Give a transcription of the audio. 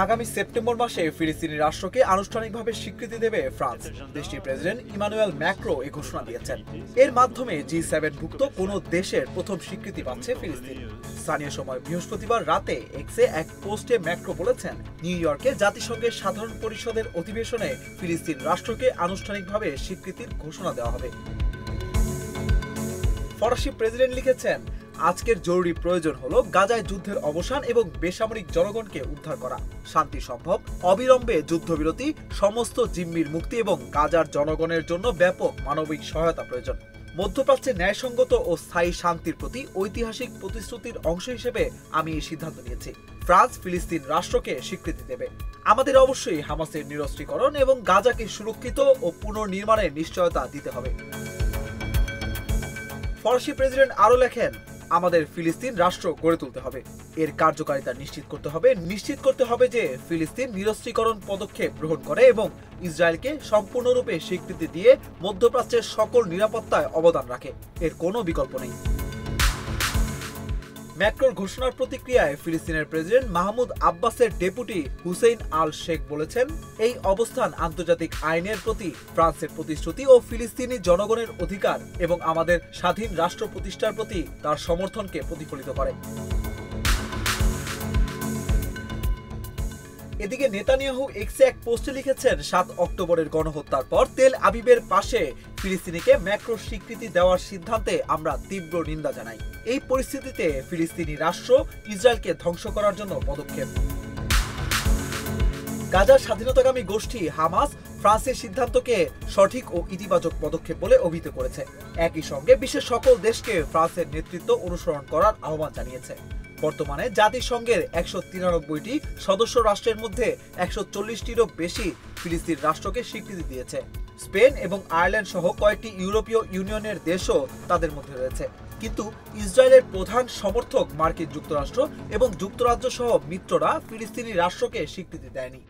আগামী সেপ্টেম্বর মাসে ফিলিস্তিনি রাষ্ট্রকে আনুষ্ঠানিকভাবে স্বীকৃতি দেবে ফ্রান্স। দেশটির প্রেসিডেন্ট ইমানুয়েল ম্যাক্রো এ ঘোষণা দিয়েছেন। এর মাধ্যমে G7 ভুক্ত কোনো দেশের প্রথম স্বীকৃতি পাচ্ছে ফিলিস্তিন। স্থানীয় সময় বৃহস্পতিবার রাতে এক্সে এক পোস্টে ম্যাক্রো বলেছেন, নিউ ইয়র্কে জাতিসংঘের সাধারণ পরিষদের অধিবেশনে ফিলিস্তিন রাষ্ট্রকে আনুষ্ঠানিকভাবে স্বীকৃতির ঘোষণা দেওয়া হবে। ফরাসি প্রেসিডেন্ট লিখেছেন, আজকের জরুরি প্রয়োজন হলো গাজায় যুদ্ধের অবসান এবং বেসামরিক জনগণকে উদ্ধার করা। শান্তি সম্ভব, অবিলম্বে যুদ্ধবিরতি, সমস্ত জিম্মির মুক্তি এবং গাজার জনগণের জন্য ব্যাপক মানবিক সহায়তা প্রয়োজন। মধ্যপ্রাচ্যে ন্যায়সঙ্গত ও স্থায়ী শান্তির প্রতি ঐতিহাসিক প্রতিশ্রুতির অংশ হিসেবে আমি এই সিদ্ধান্ত নিয়েছি। ফ্রান্স ফিলিস্তিন রাষ্ট্রকে স্বীকৃতি দেবে। আমাদের অবশ্যই হামাসের নিরস্ত্রীকরণ এবং গাজাকে সুরক্ষিত ও পুনর্নির্মাণের নিশ্চয়তা দিতে হবে। ফরাসি প্রেসিডেন্ট আরও লেখেন, আমাদের ফিলিস্তিন রাষ্ট্র গড়ে তুলতে হবে। এর কার্যকারিতা নিশ্চিত করতে হবে যে ফিলিস্তিন নিরস্ত্রীকরণ পদক্ষেপ গ্রহণ করে এবং ইসরায়েলকে সম্পূর্ণরূপে স্বীকৃতি দিয়ে মধ্যপ্রাচ্যের সকল নিরাপত্তায় অবদান রাখে। এর কোনো বিকল্প নেই। ম্যাক্রোর ঘোষণার প্রতিক্রিয়ায় ফিলিস্তিনের প্রেসিডেন্ট মাহমুদ আব্বাসের ডেপুটি হুসেইন আল শেখ বলেছেন, এই অবস্থান আন্তর্জাতিক আইনের প্রতি ফ্রান্সের প্রতিশ্রুতি ও ফিলিস্তিনি জনগণের অধিকার এবং আমাদের স্বাধীন রাষ্ট্র প্রতিষ্ঠার প্রতি তার সমর্থনকে প্রতিফলিত করে। এদিকে নেতানিয়াহু এক্সে এক পোস্টে লিখেছেন, 7 অক্টোবরের গণহত্যার পর তেল আবিবের পাশে ফিলিস্তিনিকে ম্যাক্রো স্বীকৃতি দেওয়ার সিদ্ধান্তে আমরা তীব্র নিন্দা জানাই। এই পরিস্থিতিতে ফিলিস্তিনি রাষ্ট্র ইসরায়েলকে ধ্বংস করার জন্য পদক্ষেপ। গাজার স্বাধীনতাকামী গোষ্ঠী হামাস ফ্রান্সের সিদ্ধান্তকে সঠিক ও ইতিবাচক পদক্ষেপ বলে অভিহিত করেছে। একই সঙ্গে বিশ্বের সকল দেশকে ফ্রান্সের নেতৃত্ব অনুসরণ করার আহ্বান জানিয়েছে। বর্তমানে জাতিসংঘের 193টি সদস্য রাষ্ট্রের মধ্যে 140টিরও বেশি ফিলিস্তিন রাষ্ট্রকে স্বীকৃতি দিয়েছে। স্পেন এবং আয়ারল্যান্ড সহ কয়েকটি ইউরোপীয় ইউনিয়নের দেশও তাদের মধ্যে রয়েছে। কিন্তু ইসরায়েলের প্রধান সমর্থক মার্কিন যুক্তরাষ্ট্র এবং যুক্তরাজ্য সহ মিত্ররা ফিলিস্তিনি রাষ্ট্রকে স্বীকৃতি দেয়নি।